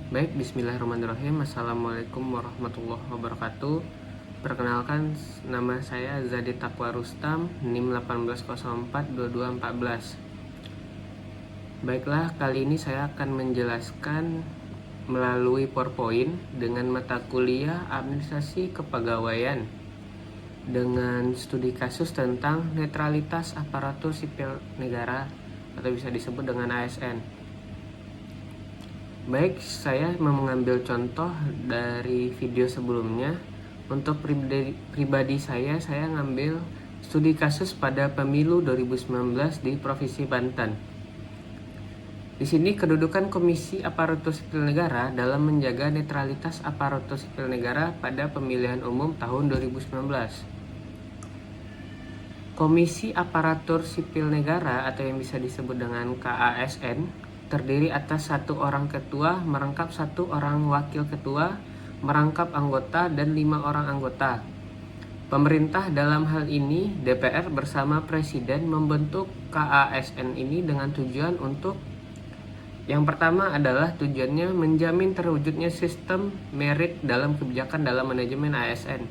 Baik, bismillahirrahmanirrahim. Assalamualaikum warahmatullahi wabarakatuh. Perkenalkan, nama saya Zadi Taqwa Rustam, NIM 18042214. Baiklah, kali ini saya akan menjelaskan melalui PowerPoint dengan mata kuliah Administrasi Kepegawaian dengan studi kasus tentang netralitas aparatur sipil negara atau bisa disebut dengan ASN. Baik, saya mengambil contoh dari video sebelumnya. Untuk pribadi saya ngambil studi kasus pada pemilu 2019 di Provinsi Banten. Di sini kedudukan Komisi Aparatur Sipil Negara dalam menjaga netralitas aparatur sipil negara pada pemilihan umum tahun 2019. Komisi Aparatur Sipil Negara atau yang bisa disebut dengan KASN terdiri atas 1 orang ketua, merangkap 1 orang wakil ketua, merangkap anggota, dan 5 orang anggota. Pemerintah dalam hal ini DPR bersama Presiden membentuk KASN ini dengan tujuan untuk yang pertama adalah tujuannya menjamin terwujudnya sistem merit dalam kebijakan dalam manajemen ASN.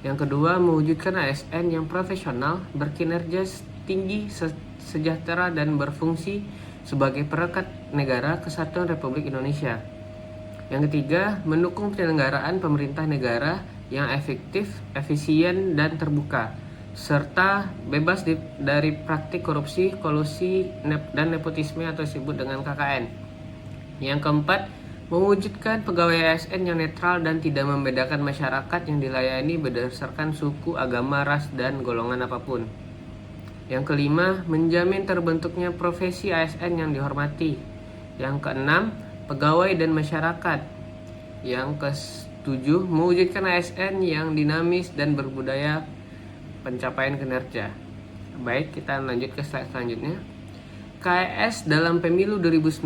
Yang kedua, mewujudkan ASN yang profesional, berkinerja tinggi, sejahtera, dan berfungsi sebagai perekat negara kesatuan Republik Indonesia. Yang ketiga, mendukung penyelenggaraan pemerintah negara yang efektif, efisien, dan terbuka, serta bebas dari praktik korupsi, kolusi, dan nepotisme atau disebut dengan KKN. Yang keempat, mewujudkan pegawai ASN yang netral dan tidak membedakan masyarakat yang dilayani berdasarkan suku, agama, ras, dan golongan apapun. Yang kelima, menjamin terbentuknya profesi ASN yang dihormati. Yang keenam, pegawai dan masyarakat. Yang ketujuh, mewujudkan ASN yang dinamis dan berbudaya pencapaian kinerja. Baik, kita lanjut ke slide selanjutnya. KAS dalam pemilu 2019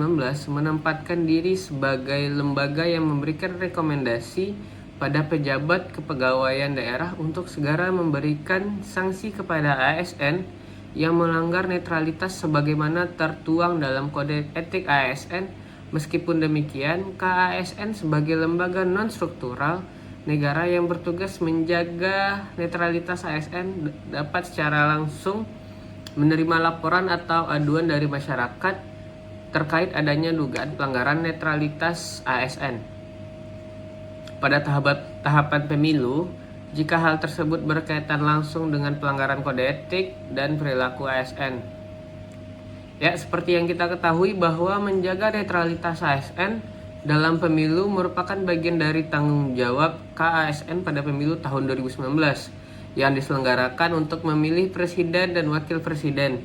menempatkan diri sebagai lembaga yang memberikan rekomendasi pada pejabat kepegawaian daerah untuk segera memberikan sanksi kepada ASN yang melanggar netralitas sebagaimana tertuang dalam Kode Etik ASN. Meskipun demikian, KASN sebagai lembaga non-struktural negara yang bertugas menjaga netralitas ASN dapat secara langsung menerima laporan atau aduan dari masyarakat terkait adanya dugaan pelanggaran netralitas ASN. Pada tahapan pemilu, jika hal tersebut berkaitan langsung dengan pelanggaran kode etik dan perilaku ASN. Ya, seperti yang kita ketahui bahwa menjaga netralitas ASN dalam pemilu merupakan bagian dari tanggung jawab KASN pada pemilu tahun 2019 yang diselenggarakan untuk memilih presiden dan wakil presiden,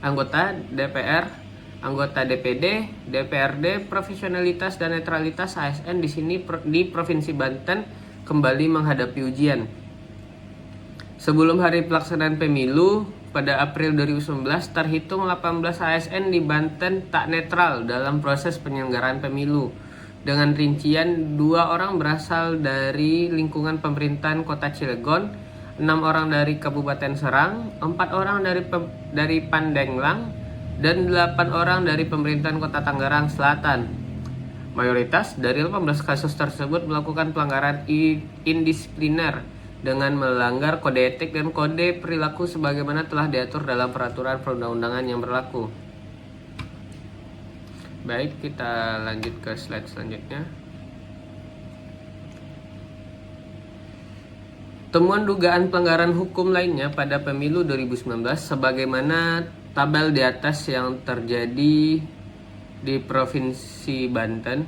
anggota DPR, anggota DPD, DPRD. Profesionalitas dan netralitas ASN di sini di Provinsi Banten kembali menghadapi ujian. Sebelum hari pelaksanaan pemilu pada April 2019, terhitung 18 ASN di Banten tak netral dalam proses penyelenggaraan pemilu. Dengan rincian 2 orang berasal dari lingkungan pemerintahan Kota Cilegon, 6 orang dari Kabupaten Serang, 4 orang dari Pandeglang, dan 8 orang dari pemerintahan Kota Tangerang Selatan. Mayoritas dari 18 kasus tersebut melakukan pelanggaran indisipliner dengan melanggar kode etik dan kode perilaku sebagaimana telah diatur dalam peraturan perundang-undangan yang berlaku. Baik, kita lanjut ke slide selanjutnya. Temuan dugaan pelanggaran hukum lainnya pada pemilu 2019 sebagaimana tabel di atas yang terjadi di Provinsi Banten.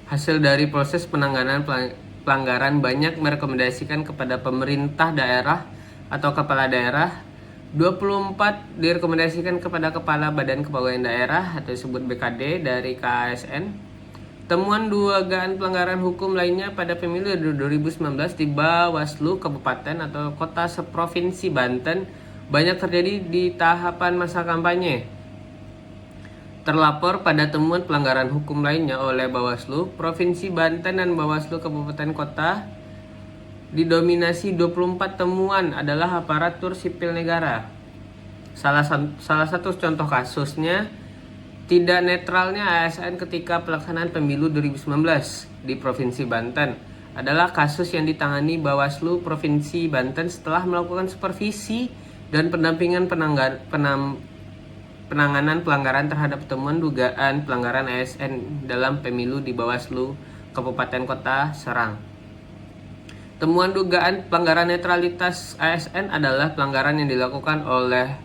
Hasil dari proses penanganan pelanggaran banyak merekomendasikan kepada pemerintah daerah atau kepala daerah. 24 direkomendasikan kepada Kepala Badan Kepegawaian Daerah atau disebut BKD dari KASN. Temuan dugaan pelanggaran hukum lainnya pada pemilu 2019 di Bawaslu Kabupaten atau Kota Seprovinsi Banten banyak terjadi di tahapan masa kampanye. Terlapor pada temuan pelanggaran hukum lainnya oleh Bawaslu Provinsi Banten dan Bawaslu Kabupaten Kota didominasi 24 temuan adalah aparatur sipil negara. Salah satu contoh kasusnya Tidak netralnya ASN ketika pelaksanaan pemilu 2019 di Provinsi Banten adalah kasus yang ditangani Bawaslu Provinsi Banten setelah melakukan supervisi dan pendampingan penanganan pelanggaran terhadap temuan dugaan pelanggaran ASN dalam pemilu di Bawaslu Kabupaten Kota Serang. Temuan dugaan pelanggaran netralitas ASN adalah pelanggaran yang dilakukan oleh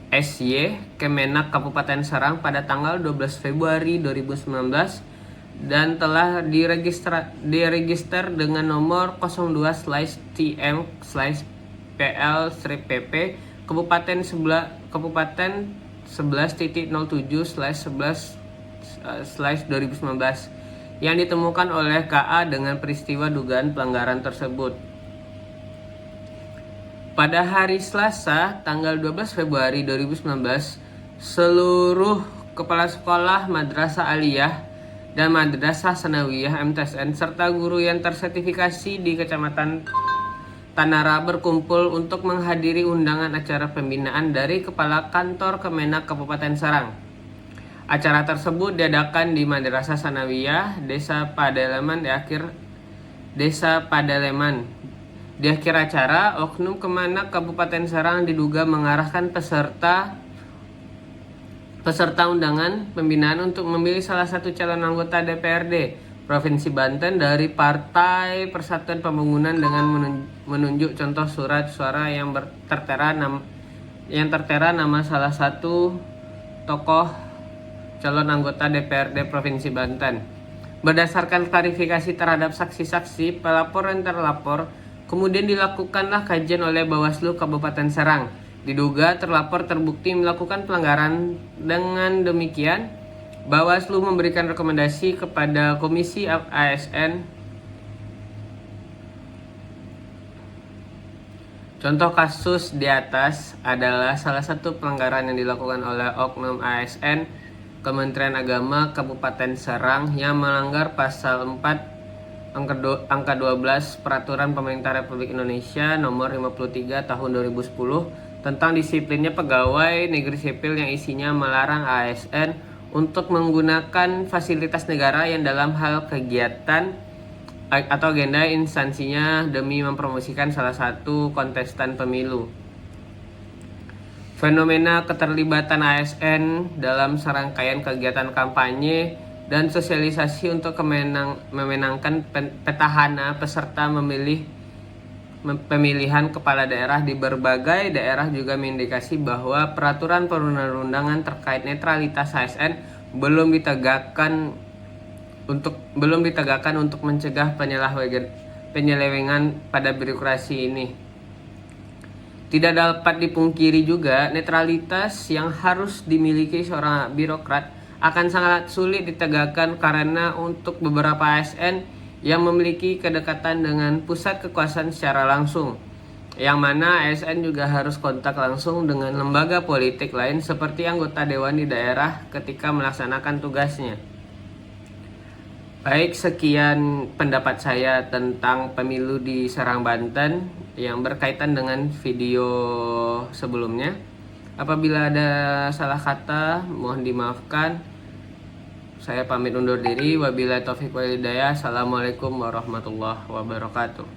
SY Kemenak Kabupaten Serang pada tanggal 12 Februari 2019 dan telah diregister dengan nomor 02/TM/PL/PP Kabupaten 11.07/11/2019 yang ditemukan oleh KA dengan peristiwa dugaan pelanggaran tersebut. Pada hari Selasa, tanggal 12 Februari 2019, seluruh kepala sekolah Madrasah Aliyah dan Madrasah Sanawiyah MTSN serta guru yang tersertifikasi di Kecamatan Tanara berkumpul untuk menghadiri undangan acara pembinaan dari Kepala Kantor Kemenak Kabupaten Serang. Acara tersebut diadakan di Madrasah Sanawiyah, Desa Padaleman Di akhir acara, Oknum Kemenak Kabupaten Serang diduga mengarahkan peserta undangan pembinaan untuk memilih salah satu calon anggota DPRD Provinsi Banten dari Partai Persatuan Pembangunan dengan menunjuk contoh surat suara yang tertera nama salah satu tokoh calon anggota DPRD Provinsi Banten. Berdasarkan klarifikasi terhadap saksi-saksi, pelapor dan terlapor, kemudian dilakukanlah kajian oleh Bawaslu Kabupaten Serang. Diduga terlapor terbukti melakukan pelanggaran. Dengan demikian, Bawaslu memberikan rekomendasi kepada Komisi ASN. Contoh kasus di atas adalah salah satu pelanggaran yang dilakukan oleh Oknum ASN Kementerian Agama Kabupaten Serang yang melanggar pasal 4 angka 12 Peraturan Pemerintah Republik Indonesia Nomor 53 Tahun 2010 tentang disiplinnya pegawai negeri sipil yang isinya melarang ASN untuk menggunakan fasilitas negara yang dalam hal kegiatan atau agenda instansinya demi mempromosikan salah satu kontestan pemilu. Fenomena keterlibatan ASN dalam serangkaian kegiatan kampanye dan sosialisasi untuk memenangkan petahana peserta pemilihan kepala daerah di berbagai daerah juga mengindikasi bahwa peraturan perundang-undangan terkait netralitas ASN belum ditegakkan untuk mencegah penyelewengan pada birokrasi ini. Tidak dapat dipungkiri juga netralitas yang harus dimiliki seorang birokrat akan sangat sulit ditegakkan karena untuk beberapa ASN yang memiliki kedekatan dengan pusat kekuasaan secara langsung, yang mana ASN juga harus kontak langsung dengan lembaga politik lain seperti anggota dewan di daerah ketika melaksanakan tugasnya. Baik, sekian pendapat saya tentang pemilu di Serang, Banten yang berkaitan dengan video sebelumnya. Apabila ada salah kata, mohon dimaafkan. Saya pamit undur diri. Wabillahi taufiq wal hidayah. Assalamualaikum warahmatullahi wabarakatuh.